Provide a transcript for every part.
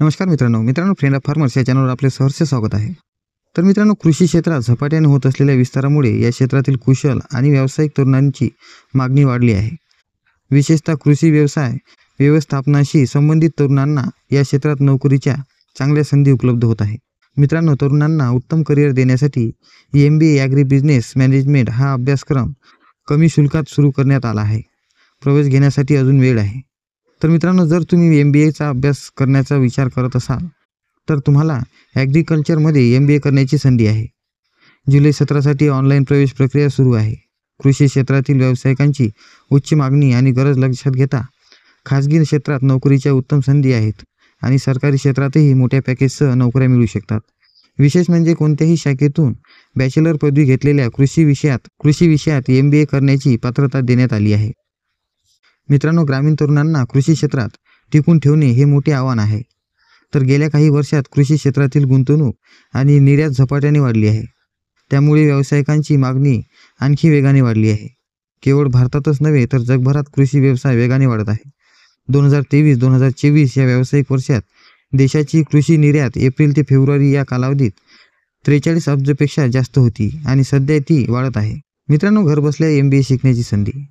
नमस्कार मित्रांनो friend of farmers या चॅनलवर आपले सहर्ष स्वागत आहे। तर मित्रांनो, कृषी क्षेत्रात झपाट्याने होत असलेल्या विस्तारामुळे या क्षेत्रातील कुशल आणि व्यावसायिक तरुणांची मागणी वाढली आहे। विशेषतः कृषी व्यवसाय व्यवस्थापनाशी संबंधित तरुणांना या क्षेत्रात नोकरीच्या चांगल्या संधी उपलब्ध होत आहे। मित्रांनो, तरुणांना उत्तम करिअर देण्यासाठी MBA ॲग्री बिझनेस मॅनेजमेंट हा अभ्यासक्रम कमी शुल्कात सुरू करण्यात आला आहे। प्रवेश घेण्यासाठी अजून वेळ आहे। तर मित्रांनो, जर तुम्ही MBAचा अभ्यास करण्याचा विचार करत असाल तर तुम्हाला ॲग्रिकल्चरमध्ये MBA करण्याची संधी आहे। जुलै 17साठी ऑनलाईन प्रवेश प्रक्रिया सुरू आहे। कृषी क्षेत्रातील व्यावसायिकांची उच्च मागणी आणि गरज लक्षात घेता खाजगी क्षेत्रात नोकरीच्या उत्तम संधी आहेत आणि सरकारी क्षेत्रातही मोठ्या पॅकेजसह नोकऱ्या मिळू शकतात। विशेष म्हणजे कोणत्याही शाखेतून बॅचलर पदवी घेतलेल्या कृषी विषयात MBA करण्याची पात्रता देण्यात आली आहे। मित्रांनो, ग्रामीण तरुणांना कृषी क्षेत्रात टिकून ठेवणे हे मोठे आव्हान आहे। तर गेल्या काही वर्षात कृषी क्षेत्रातील गुंतवणूक आणि निर्यात झपाट्याने वाढली आहे। त्यामुळे व्यावसायिकांची मागणी आणखी वेगाने वाढली आहे। केवळ भारतातच नव्हे तर जगभरात कृषी व्यवसाय वेगाने वाढत आहे। 2023-2024 या व्यावसायिक वर्षात देशाची कृषी निर्यात एप्रिल ते फेब्रुवारी या कालावधीत 43 अब्जपेक्षा जास्त होती आणि सध्या ती वाढत आहे। मित्रांनो, घरबसल्या MBA शिकण्याची संधी।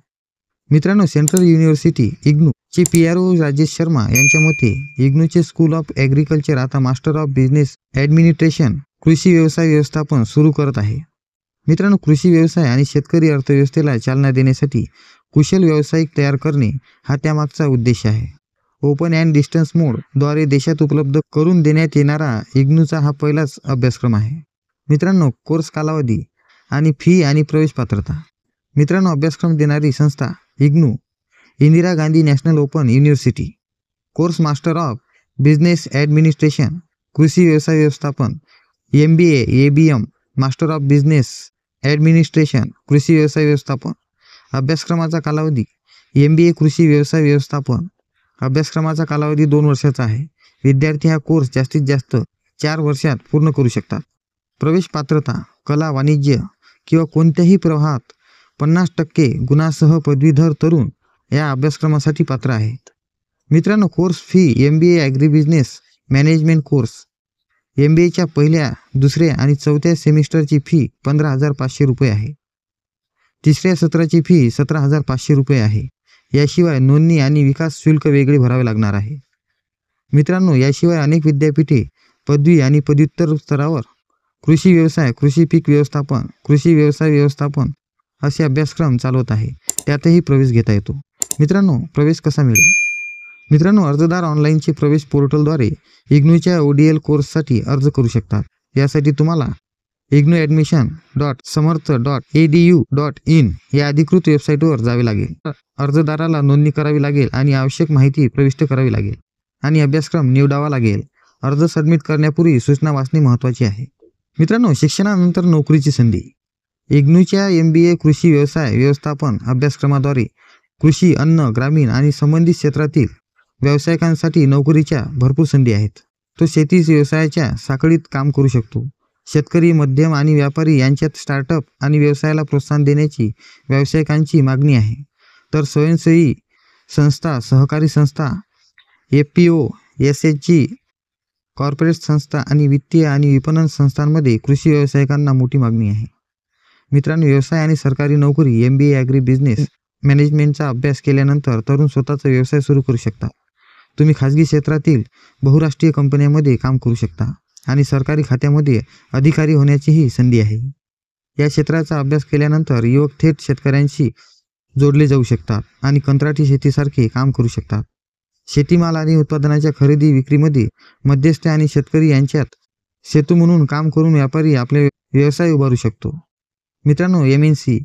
मित्रांनो, सेंट्रल युनिव्हर्सिटी इग्नू चे PRO राजेश शर्मा यांच्या मते इग्नूचे स्कूल ऑफ ॲग्रिकल्चर आता मास्टर ऑफ बिझनेस ॲडमिनिस्ट्रेशन कृषी व्यवसाय व्यवस्थापन सुरू करत आहे। मित्रांनो, कृषी व्यवसाय आणि शेतकरी अर्थव्यवस्थेला चालना देण्यासाठी कुशल व्यावसायिक तयार करणे हा त्यामागचा उद्देश आहे। ओपन अँड डिस्टन्स मोडद्वारे देशात उपलब्ध करून देण्यात येणारा इग्नूचा हा पहिलाच अभ्यासक्रम आहे। मित्रांनो, कोर्स कालावधी आणि फी आणि प्रवेश पात्रता। मित्रांनो, अभ्यासक्रम देणारी संस्था IGNOU, Indira Gandhi national open university. Course master of business administration कृषी व्यवसाय व्यवस्थापन, MBA ABM master of business administration कृषी व्यवसाय व्यवस्थापन। अभ्यासक्रमाचा कालावधी MBA कृषी व्यवसाय व्यवस्थापन अभ्यासक्रमाचा कालावधी 2 वर्षाचा आहे। विद्यार्थी हा कोर्स जास्तीत जास्त 4 वर्षात पूर्ण करू शकतात। प्रवेश पात्रता कला, वाणिज्य किंवा कोणत्याही प्रवाहात 50% गुणांसह पदवीधर तरुण या अभ्यासक्रमासाठी पात्र आहेत। मित्रांनो, course fee MBA agri business management course MBAच्या पहिल्या, दुसऱ्या आणि चौथ्या सेमिस्टरची फी 15,500 रुपये आहे। तिसऱ्या सत्राची फी 17,500 रुपये आहे। याशिवाय नोंदणी आणि विकास शुल्क वेगळे भरावे लागणार आहे। मित्रांनो, याशिवाय अनेक विद्यापीठे पदवी आणि पदव्युत्तर स्तरावर कृषी व्यवसाय, कृषी पीक व्यवस्थापन, कृषी व्यवसाय व्यवस्थापन असे अभ्यासक्रम चालवत आहे। त्यातही प्रवेश घेता येतो। मित्रांनो, प्रवेश कसा मिळेल? मित्रांनो, अर्जदार ऑनलाईनचे प्रवेश पोर्टलद्वारे इग्नूच्या ODL कोर्ससाठी अर्ज करू शकतात। यासाठी तुम्हाला ignuadmission.samarth.edu.in या अधिकृत वेबसाईटवर जावे लागेल। अर्जदाराला नोंदणी करावी लागेल आणि आवश्यक माहिती प्रविष्ट करावी लागेल आणि अभ्यासक्रम निवडावा लागेल। अर्ज सबमिट करण्यापूर्वी सूचना वाचणे महत्त्वाचे आहे। मित्रांनो, शिक्षणानंतर नोकरीची संधी। इग्नूच्या MBA कृषी व्यवसाय व्यवस्थापन अभ्यासक्रमाद्वारे कृषी, अन्न, ग्रामीण आणि संबंधित क्षेत्रातील व्यावसायिकांसाठी नोकरीच्या भरपूर संधी आहेत। तो शेती व्यवसायाच्या साखळीत काम करू शकतो। शेतकरी, मध्यम आणि व्यापारी यांच्यात स्टार्टअप आणि व्यवसायाला प्रोत्साहन देण्याची व्यावसायिकांची मागणी आहे। तर स्वयंसेवी संस्था, सहकारी संस्था, FPO, SHG, कॉर्पोरेट संस्था आणि वित्तीय आणि विपणन संस्थांमध्ये कृषी व्यावसायिकांना मोठी मागणी आहे। मित्रांनो, व्यवसाय आणि सरकारी नोकरी MBA ॲग्री बिझनेस मॅनेजमेंटचा अभ्यास केल्यानंतर तरुण स्वतःचा व्यवसाय सुरू करू शकता। तुम्ही खाजगी क्षेत्रातील बहुराष्ट्रीय कंपन्यांमध्ये काम करू शकता आणि सरकारी खात्यामध्ये अधिकारी होण्याचीही संधी आहे। या क्षेत्राचा अभ्यास केल्यानंतर युवक थेट शेतकऱ्यांशी जोडले जाऊ शकतात आणि कंत्राटी शेतीसारखे काम करू शकतात। शेतीमाल आणि उत्पादनाच्या खरेदी विक्रीमध्ये मध्यस्थ आणि शेतकरी यांच्यात सेतू म्हणून काम करून व्यापारी आपले व्यवसाय उभारू शकतो। मित्रांनो, MNC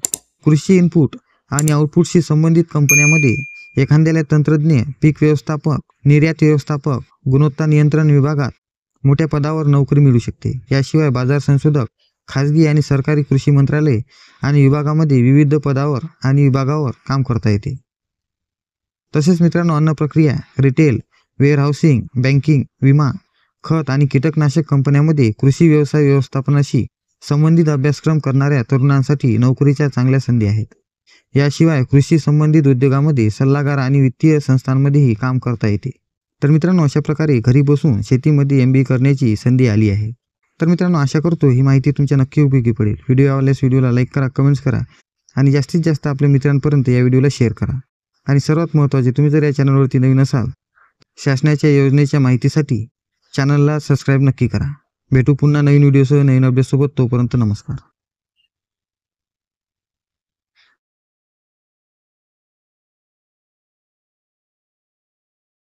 कृषी इनपुट आणि आउटपुटशी संबंधित कंपन्यांमध्ये एखाद्याला तंत्रज्ञ, पीक व्यवस्थापक, निर्यात व्यवस्थापक, गुणवत्ता नियंत्रण विभागात मोठ्या पदावर नोकरी मिळू शकते। याशिवाय बाजार संशोधक, खाजगी आणि सरकारी कृषी मंत्रालय आणि विभागामध्ये विविध पदावर आणि विभागावर काम करता येते। तसेच मित्रांनो, अन्न प्रक्रिया, रिटेल, वेअरहाऊसिंग, बँकिंग, विमा, खत आणि कीटकनाशक कंपन्यांमध्ये कृषी व्यवसाय व्यवस्थापनाशी संबंधित अभ्यासक्रम करणाऱ्या तरुणांसाठी नोकरीच्या चांगल्या संधी आहेत। याशिवाय कृषी संबंधित उद्योगामध्ये सल्लागार आणि वित्तीय संस्थांमध्येही काम करता येते। तर मित्रांनो, अशा प्रकारे घरी बसून शेतीमध्ये MBA करण्याची संधी आली आहे. तर मित्रांनो, आशा करतो ही माहिती तुमच्या नक्की उपयोगी पडेल. व्हिडिओ आवडल्यास व्हिडिओला लाईक करा, कमेंट्स करा आणि जास्तीत जास्त आपल्या मित्रांपर्यंत या व्हिडिओला शेअर करा. आणि सर्वात महत्त्वाचे, तुम्ही जर या चॅनलवरती नवीन असाल, शासनाच्या योजनेच्या माहितीसाठी चॅनलला सबस्क्राईब नक्की करा. भेटू पुन्हा नवीन व्हिडिओसह नवीन अपडेटसोबत. तोपर्यंत नमस्कार.